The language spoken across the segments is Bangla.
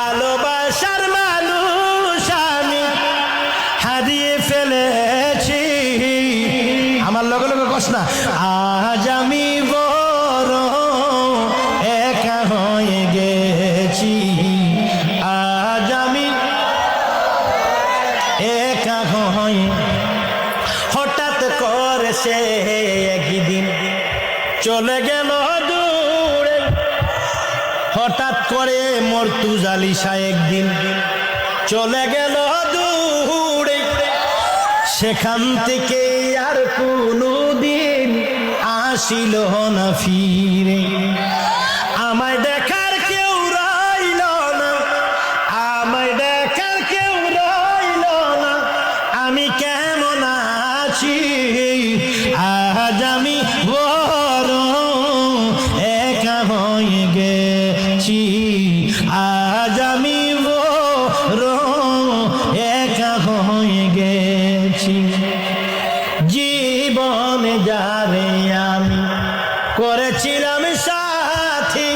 ভালোবাসার মানুষ আমি হারিয়ে ফেলেছি। আমার লগে লগে কষ্ট না। আজ আমি বড় একা হয়ে গেছি, আজ আমি একা হয়ে। হঠাৎ করে সে একদিন চলে গেল দূরে, হঠাৎ করে মর্তুজালিশা একদিন চলে গেল দূরে, সেখান থেকে আর কোনোদিন আসিল না ফিরে। আমায় দেখার কেউ রইল না, আমায় দেখার কেউ রইল না, আমি কেমন আছি আজ আমি বড় একা হয়ে গেছি, আজ আমি বড় একা হয়ে গেছি। জীবনে যারে আমি করেছিলাম সাথী,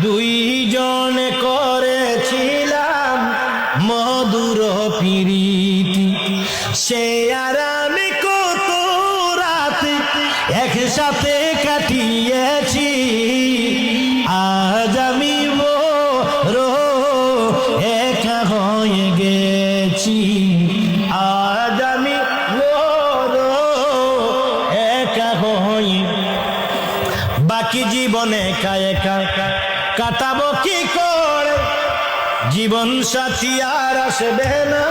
দুইজনে করেছিলাম মধুর প্রীতি, সে আর আমি কত রাত একসাথে কাটিয়েছি, আজ আমি বড় একা হয়ে গেছি, আজ আমি বড় একা হয়ে। বাকি জীবনে একা একা কাটাবো কি করে, জীবন সাথী আর আসবে না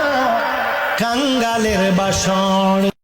কাঙ্গালের বাসর।